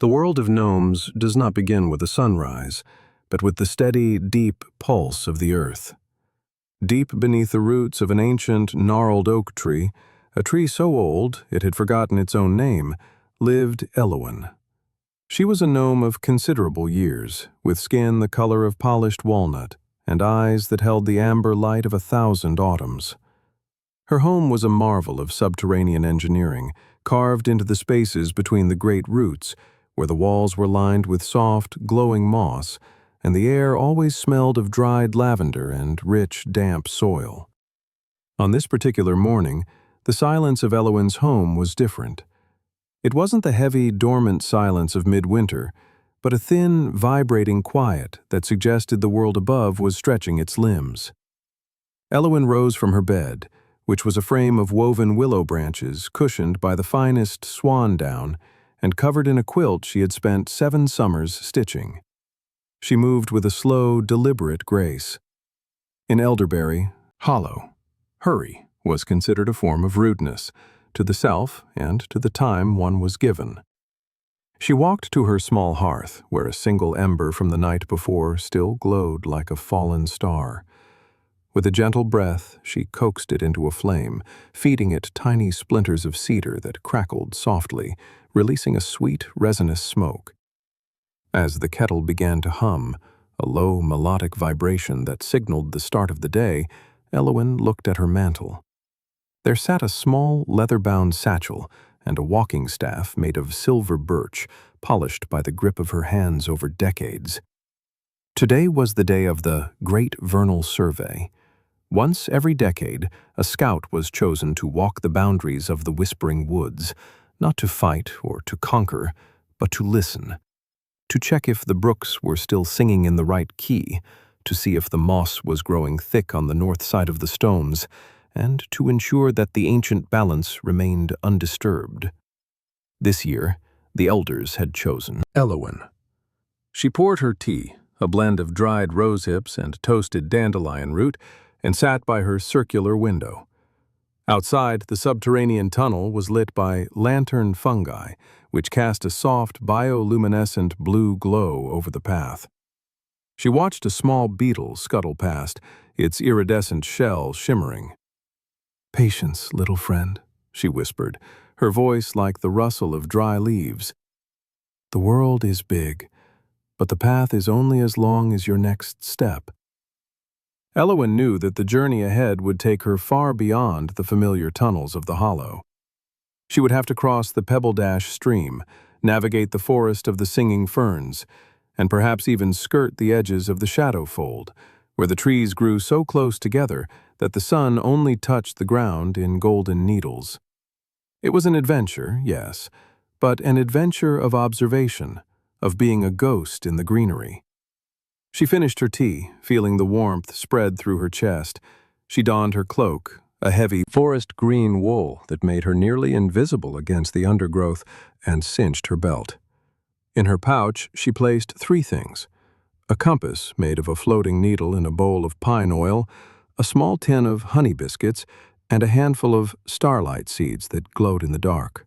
The world of gnomes does not begin with a sunrise, but with the steady, deep pulse of the earth. Deep beneath the roots of an ancient, gnarled oak tree, a tree so old it had forgotten its own name, lived Elowen. She was a gnome of considerable years, with skin the color of polished walnut and eyes that held the amber light of 1,000 autumns. Her home was a marvel of subterranean engineering, carved into the spaces between the great roots, where the walls were lined with soft, glowing moss, and the air always smelled of dried lavender and rich, damp soil. On this particular morning, the silence of Elowen's home was different. It wasn't the heavy, dormant silence of midwinter, but a thin, vibrating quiet that suggested the world above was stretching its limbs. Elowen rose from her bed, which was a frame of woven willow branches cushioned by the finest swan down and covered in a quilt she had spent 7 summers stitching. She moved with a slow, deliberate grace. In Elderberry Hollow, hurry was considered a form of rudeness, to the self and to the time one was given. She walked to her small hearth, where a single ember from the night before still glowed like a fallen star. With a gentle breath, she coaxed it into a flame, feeding it tiny splinters of cedar that crackled softly, releasing a sweet, resinous smoke. As the kettle began to hum, a low, melodic vibration that signaled the start of the day, Elowen looked at her mantle. There sat a small, leather-bound satchel and a walking staff made of silver birch, polished by the grip of her hands over decades. Today was the day of the Great Vernal Survey. Once every decade, a scout was chosen to walk the boundaries of the Whispering Woods, not to fight or to conquer, but to listen. To check if the brooks were still singing in the right key, to see if the moss was growing thick on the north side of the stones, and to ensure that the ancient balance remained undisturbed. This year, the elders had chosen Elowen. She poured her tea, a blend of dried rose hips and toasted dandelion root, and sat by her circular window. Outside, the subterranean tunnel was lit by lantern fungi, which cast a soft, bioluminescent blue glow over the path. She watched a small beetle scuttle past, its iridescent shell shimmering. "Patience, little friend," she whispered, her voice like the rustle of dry leaves. "The world is big, but the path is only as long as your next step." Elowen knew that the journey ahead would take her far beyond the familiar tunnels of the hollow. She would have to cross the Pebble Dash stream, navigate the forest of the singing ferns, and perhaps even skirt the edges of the shadow fold, where the trees grew so close together that the sun only touched the ground in golden needles. It was an adventure, yes, but an adventure of observation, of being a ghost in the greenery. She finished her tea, feeling the warmth spread through her chest. She donned her cloak, a heavy forest green wool that made her nearly invisible against the undergrowth, and cinched her belt. In her pouch, she placed 3 things: a compass made of a floating needle in a bowl of pine oil, a small tin of honey biscuits, and a handful of starlight seeds that glowed in the dark.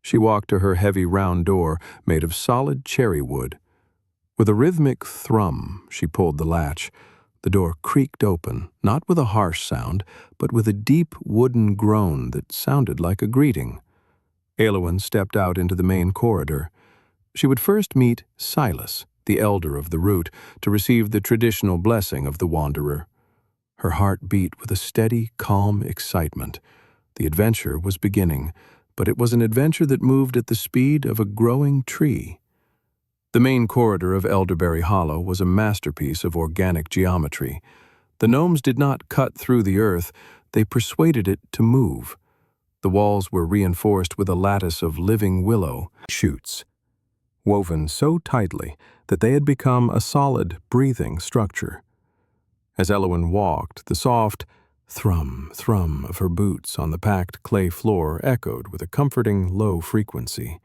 She walked to her heavy round door made of solid cherry wood. With a rhythmic thrum, she pulled the latch. The door creaked open, not with a harsh sound, but with a deep wooden groan that sounded like a greeting. Elowen stepped out into the main corridor. She would first meet Silas, the elder of the root, to receive the traditional blessing of the wanderer. Her heart beat with a steady, calm excitement. The adventure was beginning, but it was an adventure that moved at the speed of a growing tree. The main corridor of Elderberry Hollow was a masterpiece of organic geometry. The gnomes did not cut through the earth, they persuaded it to move. The walls were reinforced with a lattice of living willow shoots, woven so tightly that they had become a solid, breathing structure. As Elowen walked, the soft thrum, thrum of her boots on the packed clay floor echoed with a comforting low frequency.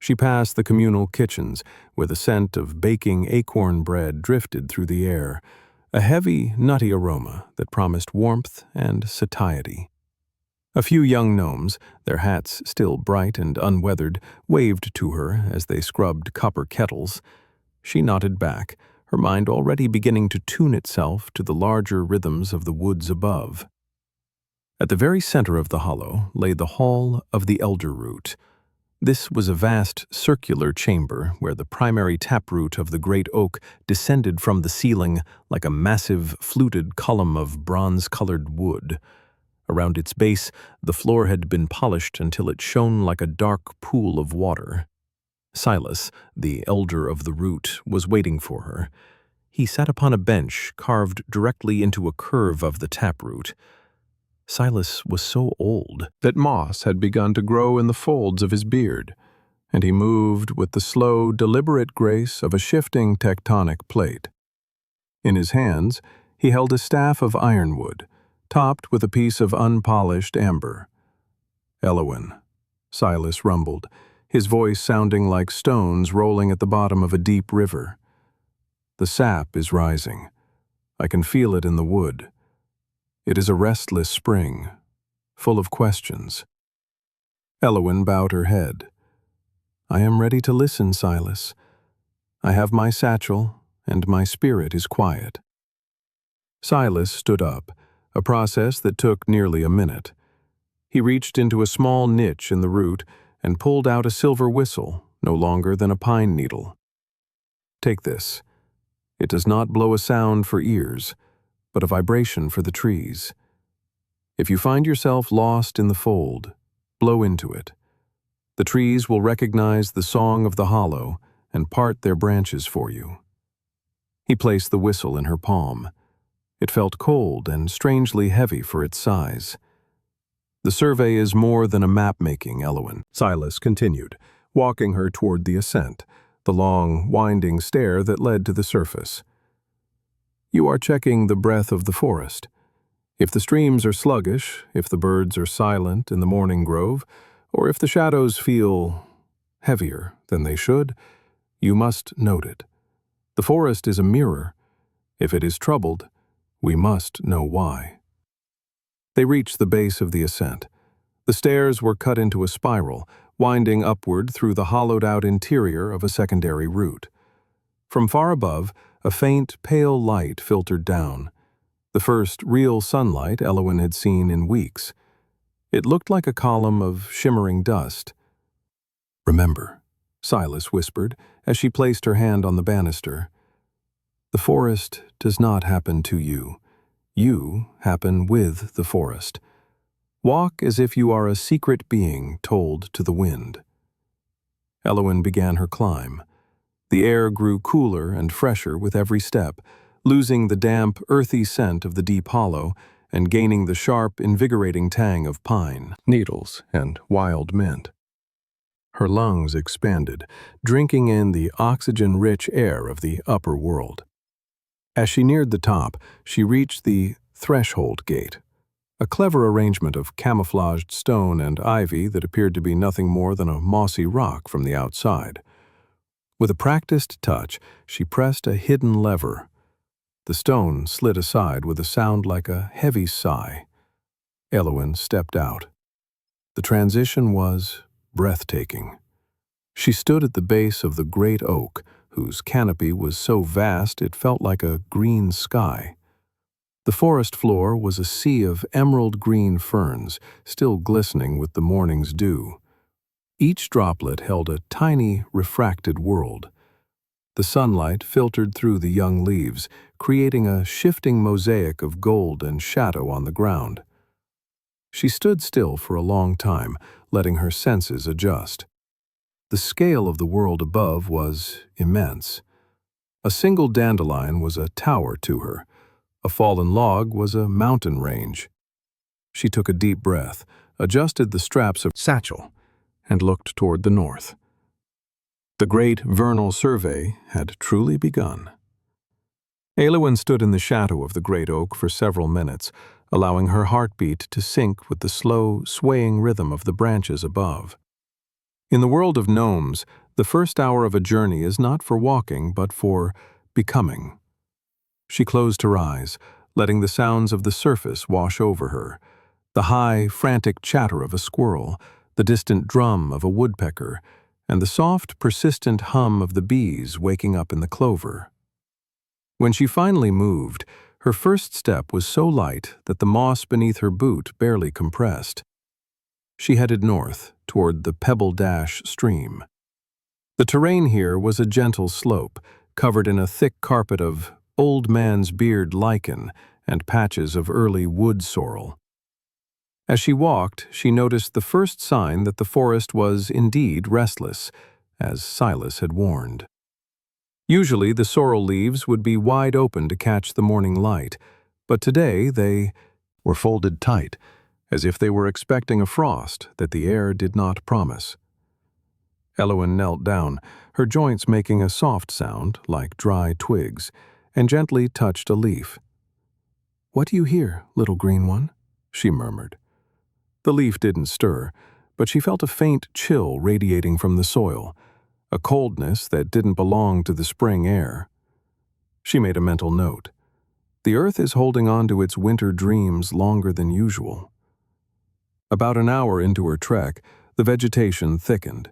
She passed the communal kitchens, where the scent of baking acorn bread drifted through the air, a heavy, nutty aroma that promised warmth and satiety. A few young gnomes, their hats still bright and unweathered, waved to her as they scrubbed copper kettles. She nodded back, her mind already beginning to tune itself to the larger rhythms of the woods above. At the very center of the hollow lay the Hall of the Elderroot. This was a vast circular chamber where the primary taproot of the great oak descended from the ceiling like a massive fluted column of bronze-colored wood. Around its base, the floor had been polished until it shone like a dark pool of water. Silas, the elder of the root, was waiting for her. He sat upon a bench carved directly into a curve of the taproot. Silas was so old that moss had begun to grow in the folds of his beard, and he moved with the slow, deliberate grace of a shifting tectonic plate. In his hands, he held a staff of ironwood, topped with a piece of unpolished amber. "Elowen," Silas rumbled, his voice sounding like stones rolling at the bottom of a deep river. "The sap is rising. I can feel it in the wood. It is a restless spring, full of questions." Elowen bowed her head. "I am ready to listen, Silas. I have my satchel, and my spirit is quiet." Silas stood up, a process that took nearly a minute. He reached into a small niche in the root and pulled out a silver whistle, no longer than a pine needle. "Take this. It does not blow a sound for ears, but a vibration for the trees. If you find yourself lost in the fold, blow into it. The trees will recognize the song of the hollow and part their branches for you." He placed the whistle in her palm. It felt cold and strangely heavy for its size. "The survey is more than a map-making, Elowen," Silas continued, walking her toward the ascent, the long, winding stair that led to the surface. "You are checking the breath of the forest. If the streams are sluggish, if the birds are silent in the morning grove, or if the shadows feel heavier than they should, you must note it. The forest is a mirror. If it is troubled, we must know why." They reached the base of the ascent. The stairs were cut into a spiral, winding upward through the hollowed-out interior of a secondary route. From far above, a faint, pale light filtered down, the first real sunlight Elowen had seen in weeks. It looked like a column of shimmering dust. "Remember," Silas whispered as she placed her hand on the banister, "the forest does not happen to you. You happen with the forest. Walk as if you are a secret being told to the wind." Elowen began her climb. The air grew cooler and fresher with every step, losing the damp, earthy scent of the deep hollow and gaining the sharp, invigorating tang of pine, needles, and wild mint. Her lungs expanded, drinking in the oxygen-rich air of the upper world. As she neared the top, she reached the threshold gate, a clever arrangement of camouflaged stone and ivy that appeared to be nothing more than a mossy rock from the outside. With a practiced touch, she pressed a hidden lever. The stone slid aside with a sound like a heavy sigh. Elowen stepped out. The transition was breathtaking. She stood at the base of the great oak, whose canopy was so vast it felt like a green sky. The forest floor was a sea of emerald-green ferns, still glistening with the morning's dew. Each droplet held a tiny, refracted world. The sunlight filtered through the young leaves, creating a shifting mosaic of gold and shadow on the ground. She stood still for a long time, letting her senses adjust. The scale of the world above was immense. A single dandelion was a tower to her. A fallen log was a mountain range. She took a deep breath, adjusted the straps of satchel, and looked toward the north. The great Vernal Survey had truly begun. Elowen stood in the shadow of the great oak for several minutes, allowing her heartbeat to sync with the slow, swaying rhythm of the branches above. In the world of gnomes, the first hour of a journey is not for walking, but for becoming. She closed her eyes, letting the sounds of the surface wash over her. The high, frantic chatter of a squirrel, the distant drum of a woodpecker, and the soft, persistent hum of the bees waking up in the clover. When she finally moved, her first step was so light that the moss beneath her boot barely compressed. She headed north, toward the Pebble Dash stream. The terrain here was a gentle slope, covered in a thick carpet of old man's beard lichen and patches of early wood sorrel. As she walked, she noticed the first sign that the forest was indeed restless, as Silas had warned. Usually the sorrel leaves would be wide open to catch the morning light, but today they were folded tight, as if they were expecting a frost that the air did not promise. Elowen knelt down, her joints making a soft sound like dry twigs, and gently touched a leaf. "What do you hear, little green one?" she murmured. The leaf didn't stir, but she felt a faint chill radiating from the soil, a coldness that didn't belong to the spring air. She made a mental note. The earth is holding on to its winter dreams longer than usual. About an hour into her trek, the vegetation thickened.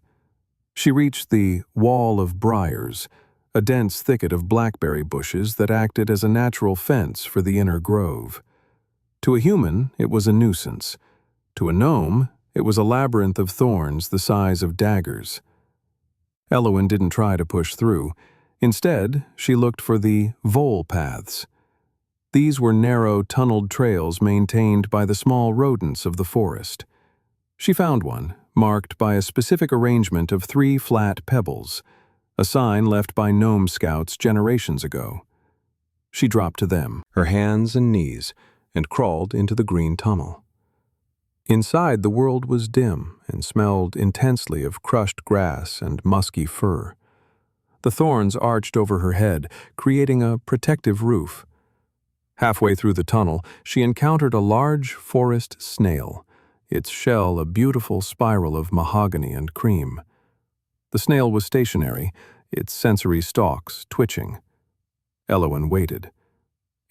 She reached the wall of briars, a dense thicket of blackberry bushes that acted as a natural fence for the inner grove. To a human, it was a nuisance. To a gnome, it was a labyrinth of thorns the size of daggers. Elowen didn't try to push through. Instead, she looked for the vole paths. These were narrow, tunneled trails maintained by the small rodents of the forest. She found one, marked by a specific arrangement of 3 flat pebbles, a sign left by gnome scouts generations ago. She dropped to them, her hands and knees, and crawled into the green tunnel. Inside, the world was dim and smelled intensely of crushed grass and musky fur. The thorns arched over her head, creating a protective roof. Halfway through the tunnel, she encountered a large forest snail, its shell a beautiful spiral of mahogany and cream. The snail was stationary, its sensory stalks twitching. Elowen waited.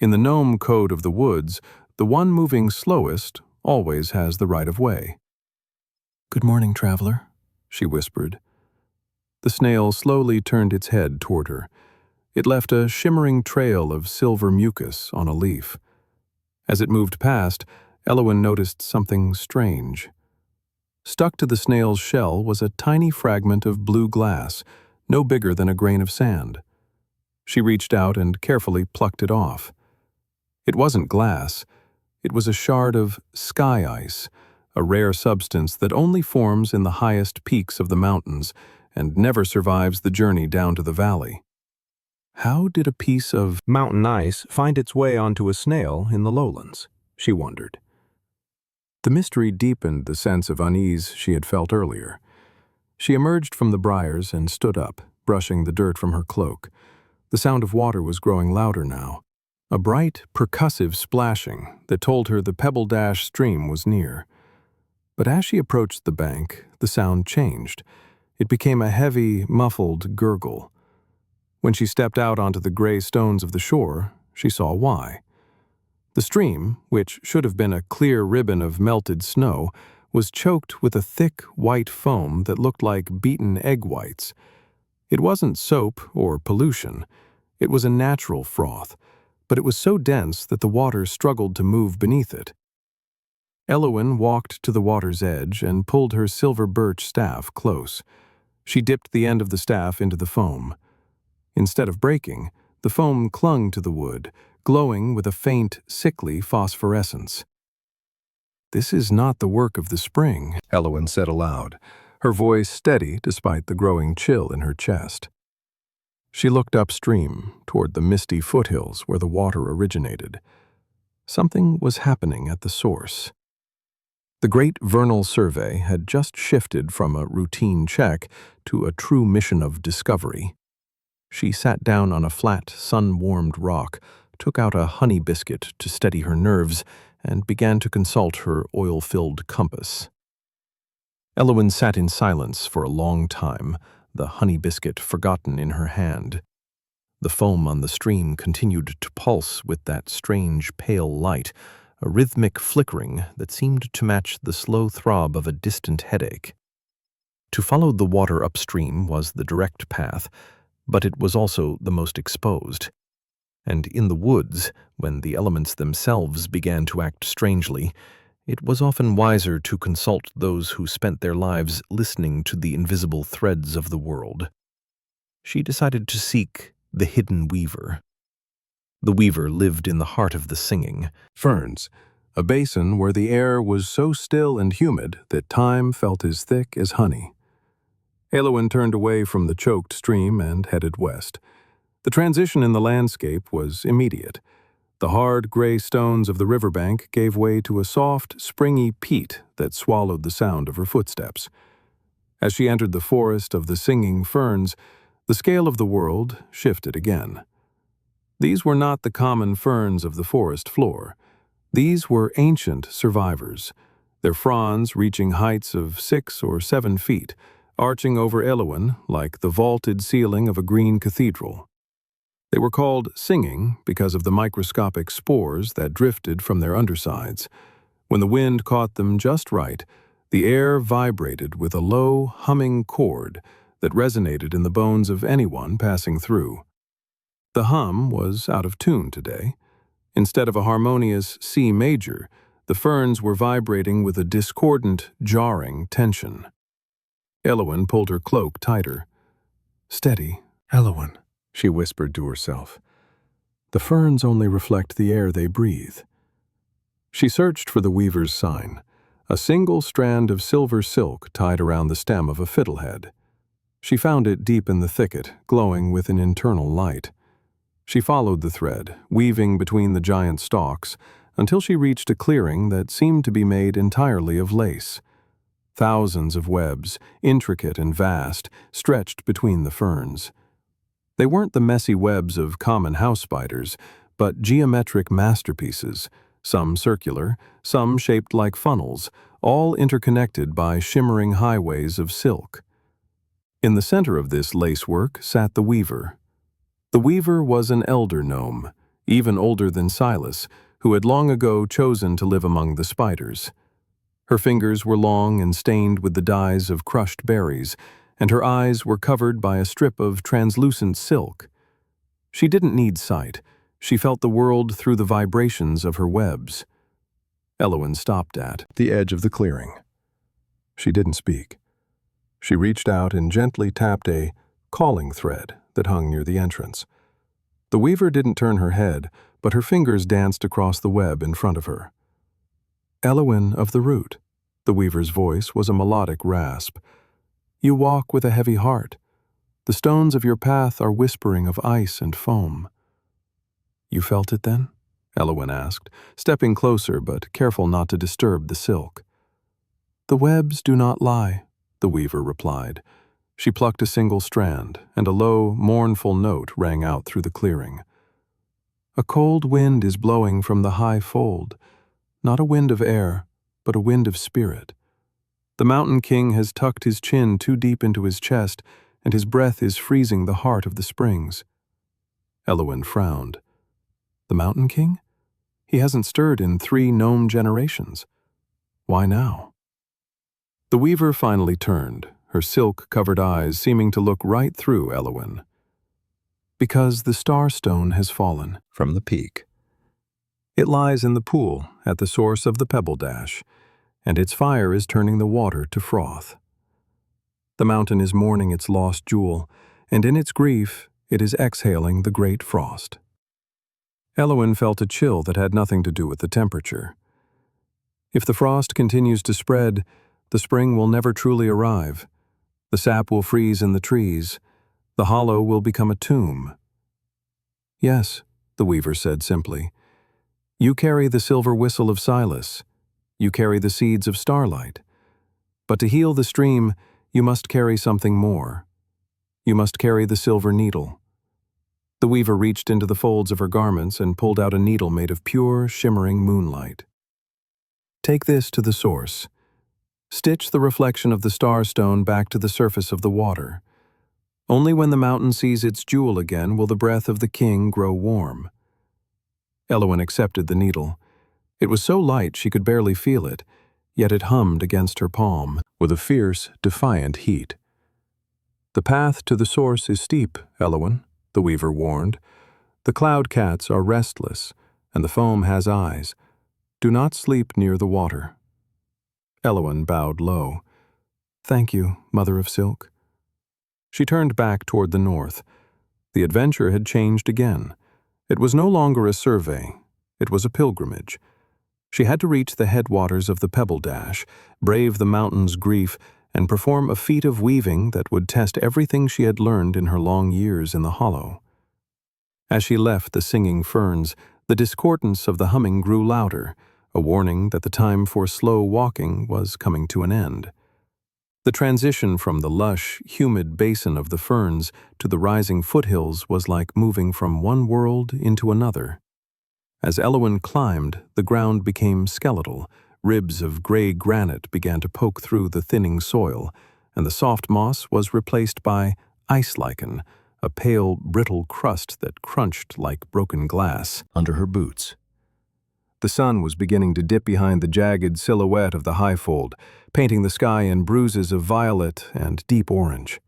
In the gnome code of the woods, the one moving slowest always has the right of way. "Good morning, traveler," she whispered. The snail slowly turned its head toward her. It left a shimmering trail of silver mucus on a leaf. As it moved past, Elowen noticed something strange. Stuck to the snail's shell was a tiny fragment of blue glass, no bigger than a grain of sand. She reached out and carefully plucked it off. It wasn't glass. It was a shard of sky ice, a rare substance that only forms in the highest peaks of the mountains and never survives the journey down to the valley. How did a piece of mountain ice find its way onto a snail in the lowlands? She wondered. The mystery deepened the sense of unease she had felt earlier. She emerged from the briars and stood up, brushing the dirt from her cloak. The sound of water was growing louder now, a bright, percussive splashing that told her the Pebble Dash stream was near. But as she approached the bank, the sound changed. It became a heavy, muffled gurgle. When she stepped out onto the gray stones of the shore, she saw why. The stream, which should have been a clear ribbon of melted snow, was choked with a thick, white foam that looked like beaten egg whites. It wasn't soap or pollution. It was a natural froth, but it was so dense that the water struggled to move beneath it. Elowen walked to the water's edge and pulled her silver birch staff close. She dipped the end of the staff into the foam. Instead of breaking, the foam clung to the wood, glowing with a faint, sickly phosphorescence. "This is not the work of the spring," Elowen said aloud, her voice steady despite the growing chill in her chest. She looked upstream, toward the misty foothills where the water originated. Something was happening at the source. The great Vernal Survey had just shifted from a routine check to a true mission of discovery. She sat down on a flat, sun-warmed rock, took out a honey biscuit to steady her nerves, and began to consult her oil-filled compass. Elowen sat in silence for a long time, the honey biscuit forgotten in her hand. The foam on the stream continued to pulse with that strange pale light, a rhythmic flickering that seemed to match the slow throb of a distant headache. To follow the water upstream was the direct path, but it was also the most exposed. And in the woods, when the elements themselves began to act strangely, it was often wiser to consult those who spent their lives listening to the invisible threads of the world. She decided to seek the hidden weaver. The weaver lived in the heart of the singing ferns, a basin where the air was so still and humid that time felt as thick as honey. Elowen turned away from the choked stream and headed west. The transition in the landscape was immediate. The hard, gray stones of the riverbank gave way to a soft, springy peat that swallowed the sound of her footsteps. As she entered the forest of the singing ferns, the scale of the world shifted again. These were not the common ferns of the forest floor. These were ancient survivors, their fronds reaching heights of 6 or 7 feet, arching over Elowen like the vaulted ceiling of a green cathedral. They were called singing because of the microscopic spores that drifted from their undersides. When the wind caught them just right, the air vibrated with a low, humming chord that resonated in the bones of anyone passing through. The hum was out of tune today. Instead of a harmonious C major, the ferns were vibrating with a discordant, jarring tension. Elowen pulled her cloak tighter. "Steady, Elowen," she whispered to herself. "The ferns only reflect the air they breathe." She searched for the weaver's sign, a single strand of silver silk tied around the stem of a fiddlehead. She found it deep in the thicket, glowing with an internal light. She followed the thread, weaving between the giant stalks, until she reached a clearing that seemed to be made entirely of lace. Thousands of webs, intricate and vast, stretched between the ferns. They weren't the messy webs of common house spiders, but geometric masterpieces, some circular, some shaped like funnels, all interconnected by shimmering highways of silk. In the center of this lacework sat the weaver. The weaver was an elder gnome, even older than Silas, who had long ago chosen to live among the spiders. Her fingers were long and stained with the dyes of crushed berries, and her eyes were covered by a strip of translucent silk. She didn't need sight. She felt the world through the vibrations of her webs. Elowen stopped at the edge of the clearing. She didn't speak. She reached out and gently tapped a calling thread that hung near the entrance. The weaver didn't turn her head, but her fingers danced across the web in front of her. "Elowen of the root," the weaver's voice was a melodic rasp. "You walk with a heavy heart. The stones of your path are whispering of ice and foam." "You felt it then?" Elowen asked, stepping closer but careful not to disturb the silk. "The webs do not lie," the weaver replied. She plucked a single strand, and a low, mournful note rang out through the clearing. "A cold wind is blowing from the high fold, not a wind of air, but a wind of spirit. The Mountain King has tucked his chin too deep into his chest, and his breath is freezing the heart of the springs." Elowen frowned. "The Mountain King? He hasn't stirred in 3 gnome generations. Why now?" The weaver finally turned, her silk-covered eyes seeming to look right through Elowen. "Because the Starstone has fallen from the peak. It lies in the pool at the source of the Pebble Dash, and its fire is turning the water to froth. The mountain is mourning its lost jewel, and in its grief it is exhaling the great frost." Elowen felt a chill that had nothing to do with the temperature. If the frost continues to spread, the spring will never truly arrive. The sap will freeze in the trees. The hollow will become a tomb. "Yes," the weaver said simply. "You carry the silver whistle of Silas. You carry the seeds of starlight. But to heal the stream, you must carry something more. You must carry the silver needle." The weaver reached into the folds of her garments and pulled out a needle made of pure, shimmering moonlight. "Take this to the source. Stitch the reflection of the starstone back to the surface of the water. Only when the mountain sees its jewel again will the breath of the king grow warm." Elowen accepted the needle. It was so light she could barely feel it, yet it hummed against her palm with a fierce, defiant heat. "The path to the source is steep, Elowen," the weaver warned. "The cloud cats are restless, and the foam has eyes. Do not sleep near the water." Elowen bowed low. "Thank you, Mother of Silk." She turned back toward the north. The adventure had changed again. It was no longer a survey. It was a pilgrimage. She had to reach the headwaters of the Pebble Dash, brave the mountain's grief, and perform a feat of weaving that would test everything she had learned in her long years in the hollow. As she left the singing ferns, the discordance of the humming grew louder, a warning that the time for slow walking was coming to an end. The transition from the lush, humid basin of the ferns to the rising foothills was like moving from one world into another. As Elowen climbed, the ground became skeletal. Ribs of gray granite began to poke through the thinning soil, and the soft moss was replaced by ice lichen, a pale, brittle crust that crunched like broken glass under her boots. The sun was beginning to dip behind the jagged silhouette of the highfold, painting the sky in bruises of violet and deep orange.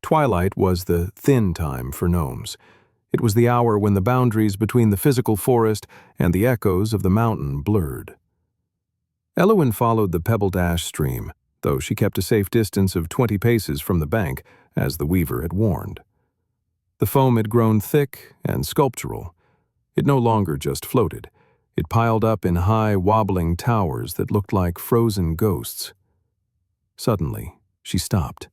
Twilight was the thin time for gnomes. It was the hour when the boundaries between the physical forest and the echoes of the mountain blurred. Elowen followed the Pebble Dash stream, though she kept a safe distance of 20 paces from the bank, as the weaver had warned. The foam had grown thick and sculptural. It no longer just floated. It piled up in high, wobbling towers that looked like frozen ghosts. Suddenly, she stopped.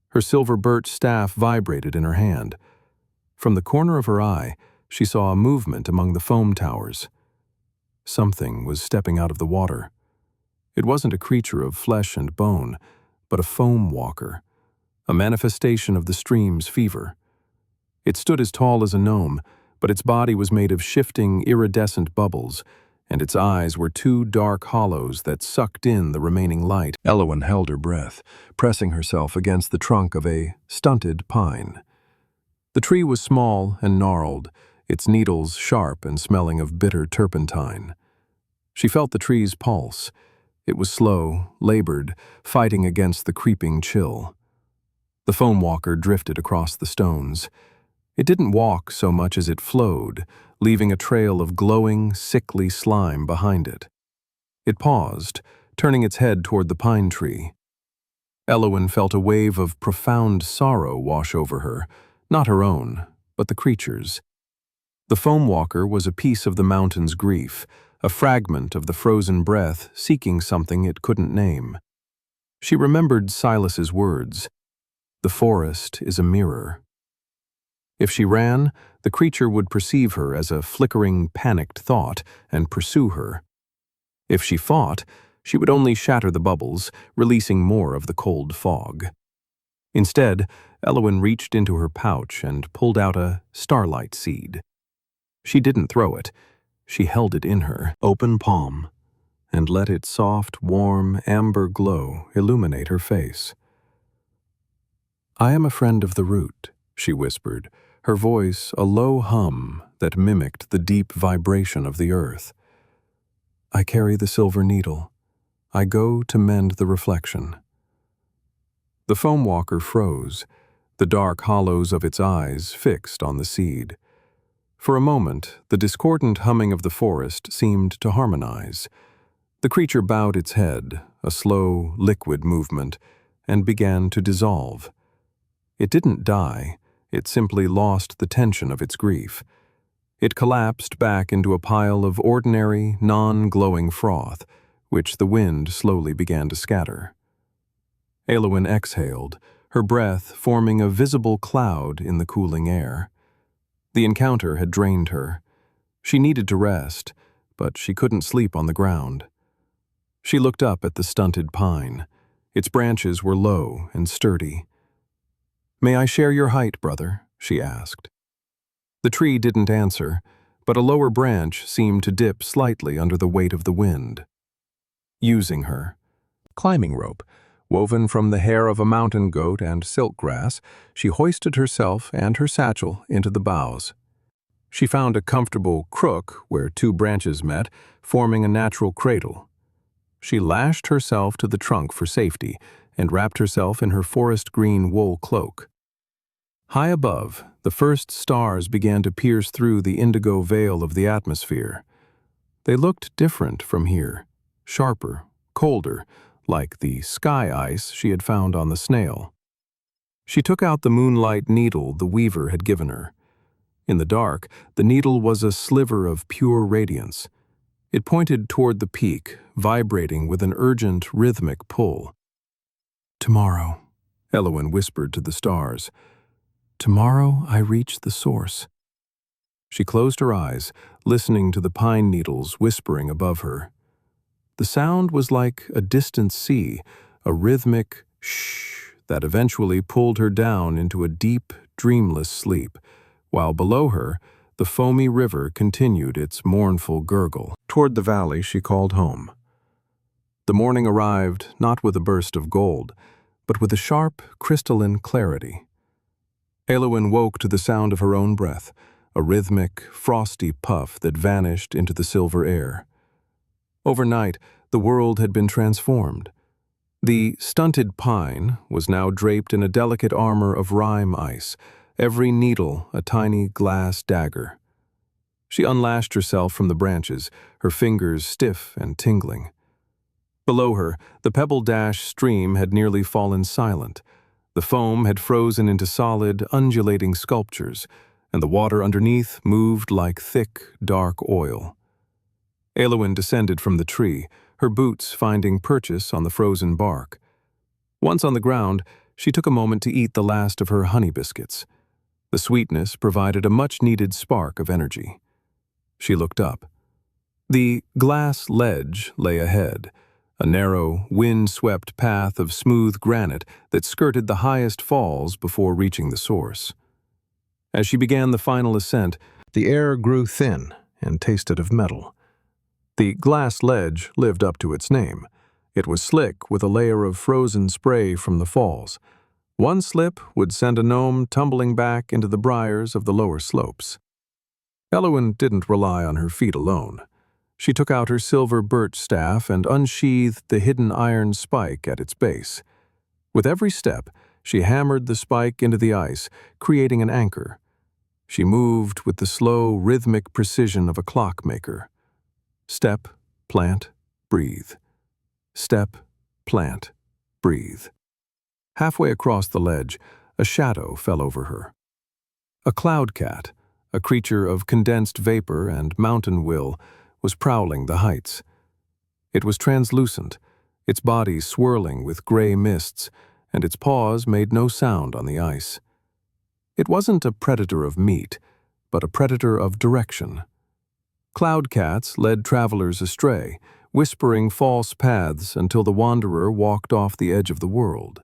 Her silver birch staff vibrated in her hand. From the corner of her eye, she saw a movement among the foam towers. Something was stepping out of the water. It wasn't a creature of flesh and bone, but a foam walker, a manifestation of the stream's fever. It stood as tall as a gnome, but its body was made of shifting, iridescent bubbles, and its eyes were two dark hollows that sucked in the remaining light. Elowen held her breath, pressing herself against the trunk of a stunted pine. The tree was small and gnarled, its needles sharp and smelling of bitter turpentine. She felt the tree's pulse. It was slow, labored, fighting against the creeping chill. The foam walker drifted across the stones. It didn't walk so much as it flowed, leaving a trail of glowing, sickly slime behind it. It paused, turning its head toward the pine tree. Elowen felt a wave of profound sorrow wash over her, not her own, but the creature's. The foam walker was a piece of the mountain's grief, a fragment of the frozen breath seeking something it couldn't name. She remembered Silas's words, "The forest is a mirror." If she ran, the creature would perceive her as a flickering, panicked thought and pursue her. If she fought, she would only shatter the bubbles, releasing more of the cold fog. Instead, Elowen reached into her pouch and pulled out a starlight seed. She didn't throw it. She held it in her open palm and let its soft, warm, amber glow illuminate her face. "I am a friend of the root," she whispered, her voice a low hum that mimicked the deep vibration of the earth. "I carry the silver needle. I go to mend the reflection." The foam walker froze, the dark hollows of its eyes fixed on the seed. For a moment, the discordant humming of the forest seemed to harmonize. The creature bowed its head, a slow, liquid movement, and began to dissolve. It didn't die, it simply lost the tension of its grief. It collapsed back into a pile of ordinary, non-glowing froth, which the wind slowly began to scatter. Elowen exhaled, her breath forming a visible cloud in the cooling air. The encounter had drained her. She needed to rest, but she couldn't sleep on the ground. She looked up at the stunted pine. Its branches were low and sturdy. "May I share your height, brother?" she asked. The tree didn't answer, but a lower branch seemed to dip slightly under the weight of the wind. Using her climbing rope, woven from the hair of a mountain goat and silk grass, she hoisted herself and her satchel into the boughs. She found a comfortable crook where two branches met, forming a natural cradle. She lashed herself to the trunk for safety and wrapped herself in her forest-green wool cloak. High above, the first stars began to pierce through the indigo veil of the atmosphere. They looked different from here, sharper, colder, like the sky ice she had found on the snail. She took out the moonlight needle the weaver had given her. In the dark, the needle was a sliver of pure radiance. It pointed toward the peak, vibrating with an urgent, rhythmic pull. "Tomorrow," Elowen whispered to the stars. "Tomorrow I reach the source." She closed her eyes, listening to the pine needles whispering above her. The sound was like a distant sea, a rhythmic shh that eventually pulled her down into a deep, dreamless sleep, while below her, the foamy river continued its mournful gurgle. Toward the valley she called home. The morning arrived not with a burst of gold, but with a sharp, crystalline clarity. Elowen woke to the sound of her own breath, a rhythmic, frosty puff that vanished into the silver air. Overnight, the world had been transformed. The stunted pine was now draped in a delicate armor of rime ice, every needle a tiny glass dagger. She unlashed herself from the branches, her fingers stiff and tingling. Below her, the pebble-dash stream had nearly fallen silent. The foam had frozen into solid, undulating sculptures, and the water underneath moved like thick, dark oil. Elowen descended from the tree, her boots finding purchase on the frozen bark. Once on the ground, she took a moment to eat the last of her honey biscuits. The sweetness provided a much-needed spark of energy. She looked up. The glass ledge lay ahead, a narrow, wind-swept path of smooth granite that skirted the highest falls before reaching the source. As she began the final ascent, the air grew thin and tasted of metal. The glass ledge lived up to its name. It was slick with a layer of frozen spray from the falls. One slip would send a gnome tumbling back into the briars of the lower slopes. Elowen didn't rely on her feet alone. She took out her silver birch staff and unsheathed the hidden iron spike at its base. With every step, she hammered the spike into the ice, creating an anchor. She moved with the slow, rhythmic precision of a clockmaker. Step, plant, breathe. Step, plant, breathe. Halfway across the ledge, a shadow fell over her. A cloud cat, a creature of condensed vapor and mountain will, was prowling the heights. It was translucent, its body swirling with gray mists, and its paws made no sound on the ice. It wasn't a predator of meat, but a predator of direction. Cloud cats led travelers astray, whispering false paths until the wanderer walked off the edge of the world.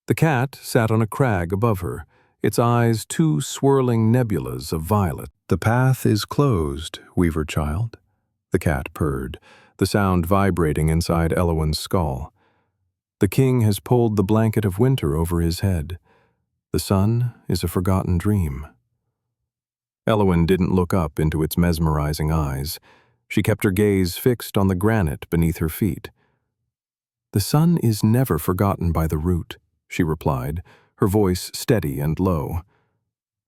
The cat sat on a crag above her, its eyes two swirling nebulas of violet. "The path is closed, weaver child," the cat purred, the sound vibrating inside Elowen's skull. "The king has pulled the blanket of winter over his head. The sun is a forgotten dream." Elowen didn't look up into its mesmerizing eyes. She kept her gaze fixed on the granite beneath her feet. "The sun is never forgotten by the root," she replied, her voice steady and low.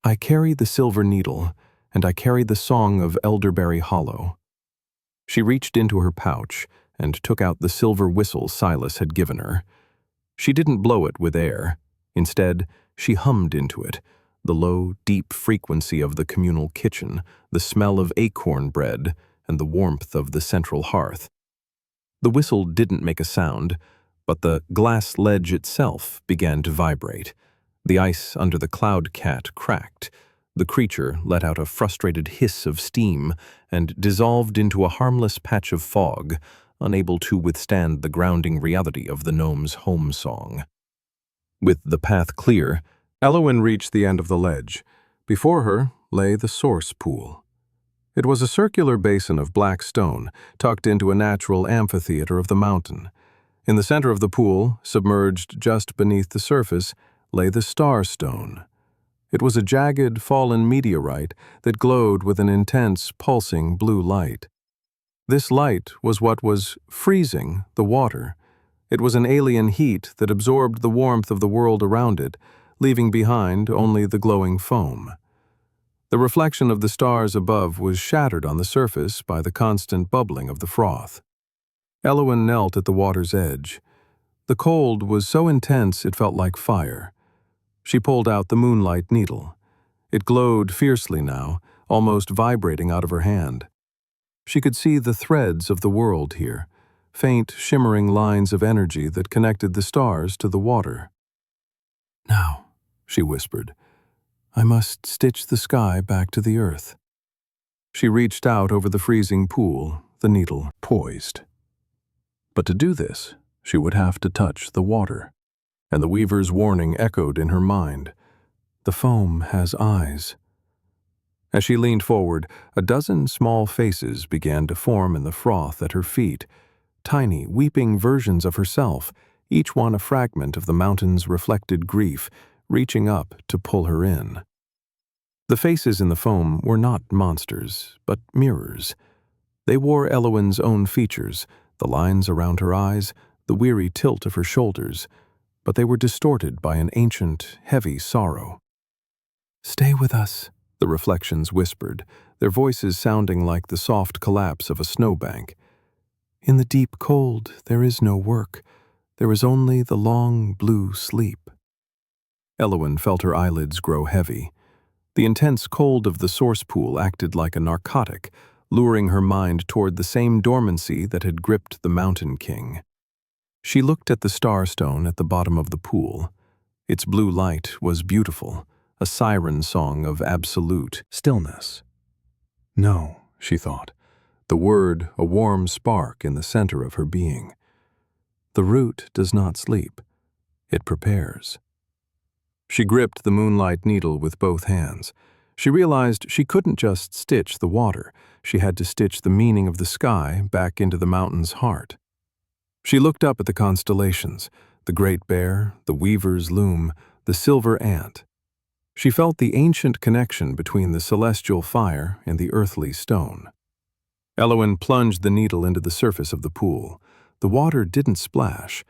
"I carry the silver needle, and I carry the song of Elderberry Hollow." She reached into her pouch and took out the silver whistle Silas had given her. She didn't blow it with air. Instead, she hummed into it, the low, deep frequency of the communal kitchen, the smell of acorn bread, and the warmth of the central hearth. The whistle didn't make a sound, but the glass ledge itself began to vibrate. The ice under the cloud cat cracked. The creature let out a frustrated hiss of steam and dissolved into a harmless patch of fog, unable to withstand the grounding reality of the gnome's home song. With the path clear, Elowen reached the end of the ledge. Before her lay the source pool. It was a circular basin of black stone, tucked into a natural amphitheater of the mountain. In the center of the pool, submerged just beneath the surface, lay the star stone. It was a jagged, fallen meteorite that glowed with an intense, pulsing blue light. This light was what was freezing the water. It was an alien heat that absorbed the warmth of the world around it, leaving behind only the glowing foam. The reflection of the stars above was shattered on the surface by the constant bubbling of the froth. Elowen knelt at the water's edge. The cold was so intense it felt like fire. She pulled out the Moonlight needle. It glowed fiercely now, almost vibrating out of her hand. She could see the threads of the world here, faint, shimmering lines of energy that connected the stars to the water. "Now," she whispered, "I must stitch the sky back to the earth." She reached out over the freezing pool, the needle poised. But to do this, she would have to touch the water, and the weaver's warning echoed in her mind. The foam has eyes. As she leaned forward, a dozen small faces began to form in the froth at her feet, tiny, weeping versions of herself, each one a fragment of the mountain's reflected grief, reaching up to pull her in. The faces in the foam were not monsters, but mirrors. They wore Elowen's own features, the lines around her eyes, the weary tilt of her shoulders, but they were distorted by an ancient, heavy sorrow. "Stay with us," the reflections whispered, their voices sounding like the soft collapse of a snowbank. "In the deep cold, there is no work. There is only the long, blue sleep." Elowen felt her eyelids grow heavy. The intense cold of the source pool acted like a narcotic, luring her mind toward the same dormancy that had gripped the Mountain King. She looked at the starstone at the bottom of the pool. Its blue light was beautiful, a siren song of absolute stillness. No, she thought, the word a warm spark in the center of her being. The root does not sleep. It prepares. She gripped the Moonlight needle with both hands. She realized she couldn't just stitch the water. She had to stitch the meaning of the sky back into the mountain's heart. She looked up at the constellations, the Great Bear, the Weaver's Loom, the Silver Ant. She felt the ancient connection between the celestial fire and the earthly stone. Elowen plunged the needle into the surface of the pool. The water didn't splash.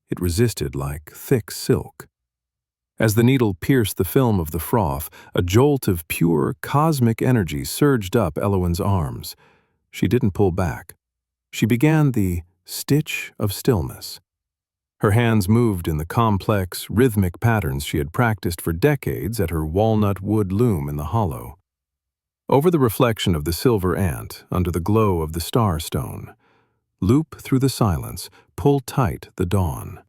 It resisted like thick silk. As the needle pierced the film of the froth, a jolt of pure, cosmic energy surged up Elowen's arms. She didn't pull back. She began the stitch of stillness. Her hands moved in the complex, rhythmic patterns she had practiced for decades at her walnut wood loom in the hollow. Over the reflection of the silver ant, under the glow of the starstone, loop through the silence, pull tight the dawn.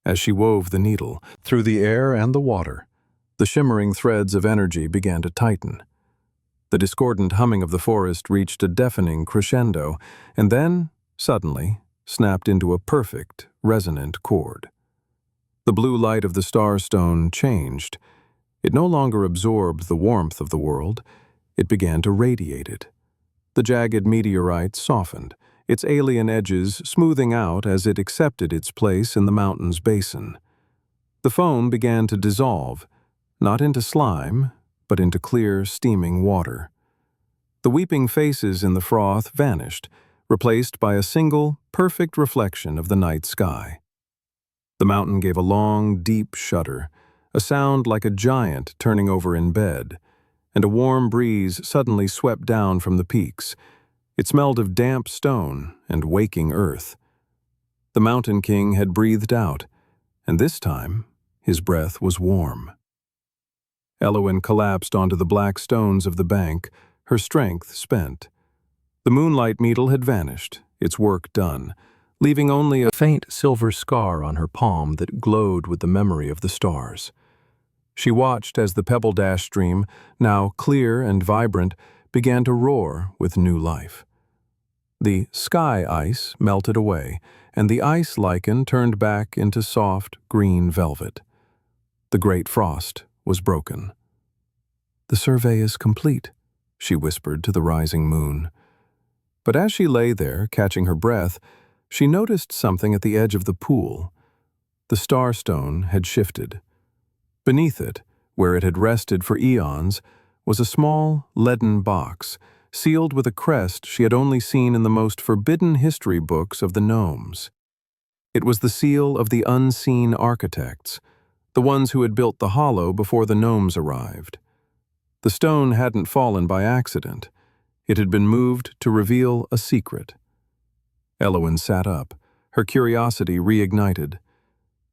As she wove the needle, through the air and the water, the shimmering threads of energy began to tighten. The discordant humming of the forest reached a deafening crescendo, and then, suddenly, snapped into a perfect, resonant chord. The blue light of the starstone changed. It no longer absorbed the warmth of the world. It began to radiate it. The jagged meteorite softened, its alien edges smoothing out as it accepted its place in the mountain's basin. The foam began to dissolve, not into slime, but into clear, steaming water. The weeping faces in the froth vanished, replaced by a single, perfect reflection of the night sky. The mountain gave a long, deep shudder, a sound like a giant turning over in bed, and a warm breeze suddenly swept down from the peaks. It smelled of damp stone and waking earth. The Mountain King had breathed out, and this time his breath was warm. Elowen collapsed onto the black stones of the bank, her strength spent. The Moonlight needle had vanished, its work done, leaving only a faint silver scar on her palm that glowed with the memory of the stars. She watched as the Pebble Dash stream, now clear and vibrant, began to roar with new life. The sky ice melted away, and the ice lichen turned back into soft, green velvet. The great frost was broken. "The survey is complete," she whispered to the rising moon. But as she lay there, catching her breath, she noticed something at the edge of the pool. The starstone had shifted. Beneath it, Where it had rested for eons was a small, leaden box, sealed with a crest she had only seen in the most forbidden history books of the Gnomes. It was the seal of the unseen architects, the ones who had built the hollow before the Gnomes arrived. The stone hadn't fallen by accident. It had been moved to reveal a secret. Elowen sat up, her curiosity reignited.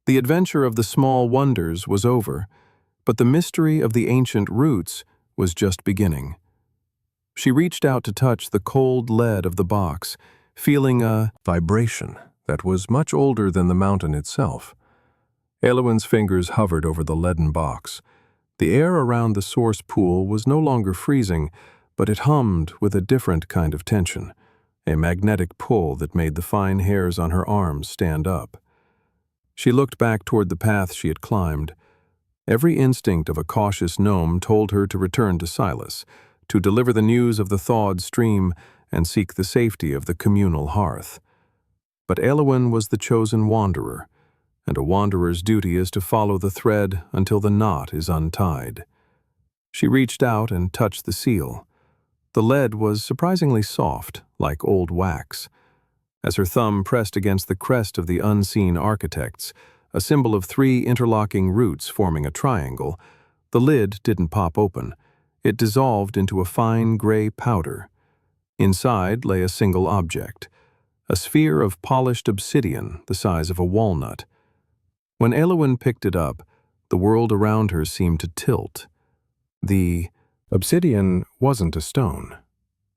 The adventure of the small wonders was over, but the mystery of the ancient roots was just beginning. She reached out to touch the cold lead of the box, feeling a vibration that was much older than the mountain itself. Elowen's fingers hovered over the leaden box. The air around the source pool was no longer freezing, but it hummed with a different kind of tension, a magnetic pull that made the fine hairs on her arms stand up. She looked back toward the path she had climbed. Every instinct of a cautious gnome told her to return to Silas, to deliver the news of the thawed stream and seek the safety of the communal hearth. But Elowen was the chosen wanderer, and a wanderer's duty is to follow the thread until the knot is untied. She reached out and touched the seal. The lead was surprisingly soft, like old wax. As her thumb pressed against the crest of the unseen architects, a symbol of 3 interlocking roots forming a triangle, the lid didn't pop open. It dissolved into a fine gray powder. Inside lay a single object, a sphere of polished obsidian the size of a walnut. When Elowen picked it up, the world around her seemed to tilt. The obsidian wasn't a stone.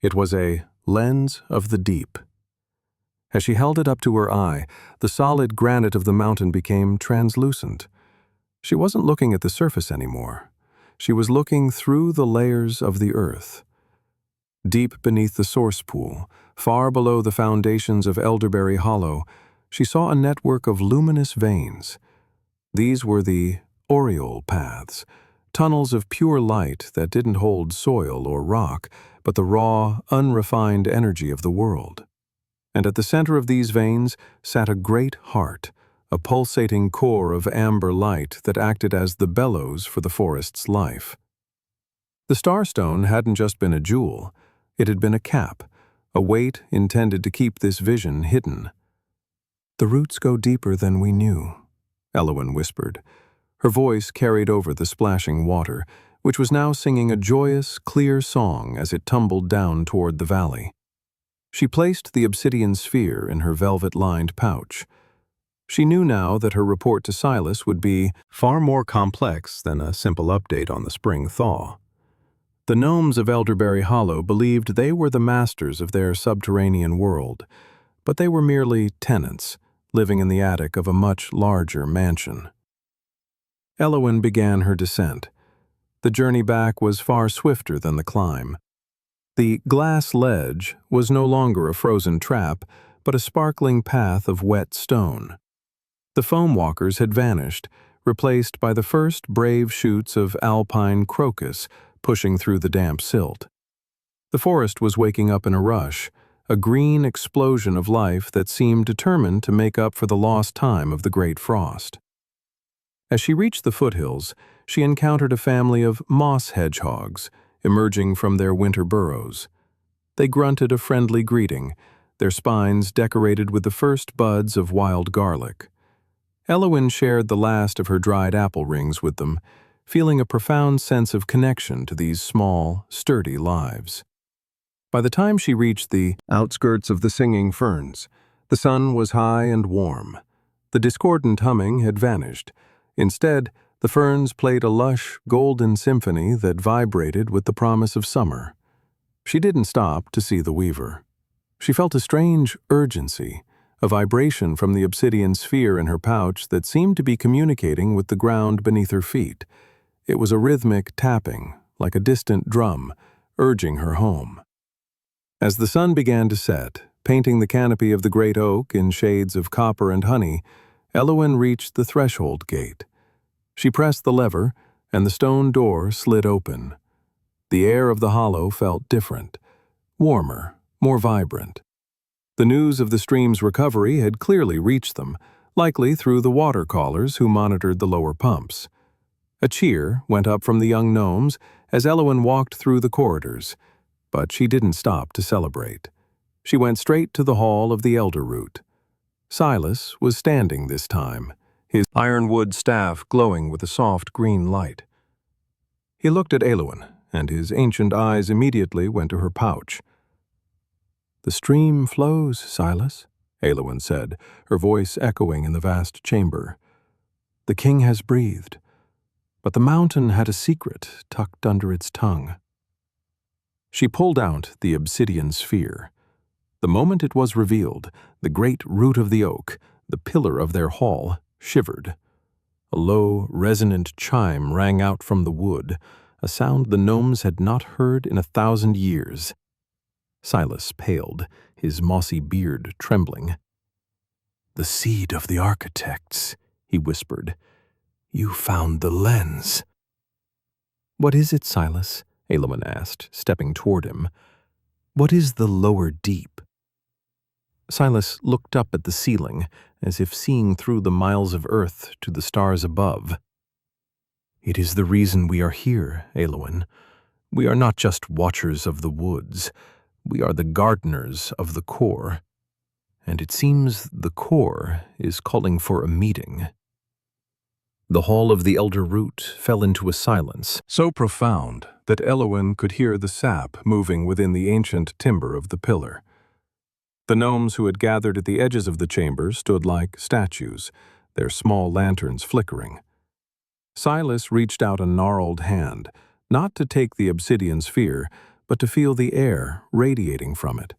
It was a lens of the deep. As she held it up to her eye, the solid granite of the mountain became translucent. She wasn't looking at the surface anymore. She was looking through the layers of the earth. Deep beneath the source pool, far below the foundations of Elderberry Hollow, she saw a network of luminous veins. These were the aureole paths, tunnels of pure light that didn't hold soil or rock, but the raw, unrefined energy of the world. And at the center of these veins sat a great heart, a pulsating core of amber light that acted as the bellows for the forest's life. The starstone hadn't just been a jewel, it had been a cap, a weight intended to keep this vision hidden. "The roots go deeper than we knew," Elowen whispered. Her voice carried over the splashing water, which was now singing a joyous, clear song as it tumbled down toward the valley. She placed the obsidian sphere in her velvet-lined pouch. She knew now that her report to Silas would be far more complex than a simple update on the spring thaw. The gnomes of Elderberry Hollow believed they were the masters of their subterranean world, but they were merely tenants, living in the attic of a much larger mansion. Elowen began her descent. The journey back was far swifter than the climb. The glass ledge was no longer a frozen trap, but a sparkling path of wet stone. The foam walkers had vanished, replaced by the first brave shoots of alpine crocus pushing through the damp silt. The forest was waking up in a rush, a green explosion of life that seemed determined to make up for the lost time of the great frost. As she reached the foothills, she encountered a family of moss hedgehogs emerging from their winter burrows. They grunted a friendly greeting, their spines decorated with the first buds of wild garlic. Elowen shared the last of her dried apple rings with them, feeling a profound sense of connection to these small, sturdy lives. By the time she reached the outskirts of the singing ferns, the sun was high and warm. The discordant humming had vanished. Instead, the ferns played a lush, golden symphony that vibrated with the promise of summer. She didn't stop to see the weaver. She felt a strange urgency, a vibration from the obsidian sphere in her pouch that seemed to be communicating with the ground beneath her feet. It was a rhythmic tapping, like a distant drum, urging her home. As the sun began to set, painting the canopy of the great oak in shades of copper and honey, Elowen reached the threshold gate. She pressed the lever, and the stone door slid open. The air of the hollow felt different, warmer, more vibrant. The news of the stream's recovery had clearly reached them, likely through the water callers who monitored the lower pumps. A cheer went up from the young gnomes as Elowen walked through the corridors, but she didn't stop to celebrate. She went straight to the hall of the elder root. Silas was standing this time, his ironwood staff glowing with a soft green light. He looked at Elowen, and his ancient eyes immediately went to her pouch. "The stream flows, Silas," Elowen said, her voice echoing in the vast chamber. "The king has breathed, but the mountain had a secret tucked under its tongue." She pulled out the obsidian sphere. The moment it was revealed, the great root of the oak, the pillar of their hall, shivered. A low, resonant chime rang out from the wood, a sound the gnomes had not heard in 1,000 years. Silas paled, his mossy beard trembling. "The seed of the architects," he whispered. "You found the lens." "What is it, Silas?" Elowen asked, stepping toward him. "What is the lower deep?" Silas looked up at the ceiling, as if seeing through the miles of earth to the stars above. "It is the reason we are here, Elowen. We are not just watchers of the woods. We are the gardeners of the core. And it seems the core is calling for a meeting." The hall of the elder root fell into a silence so profound that Elowen could hear the sap moving within the ancient timber of the pillar. The gnomes who had gathered at the edges of the chamber stood like statues, their small lanterns flickering. Silas reached out a gnarled hand, not to take the obsidian sphere, but to feel the air radiating from it.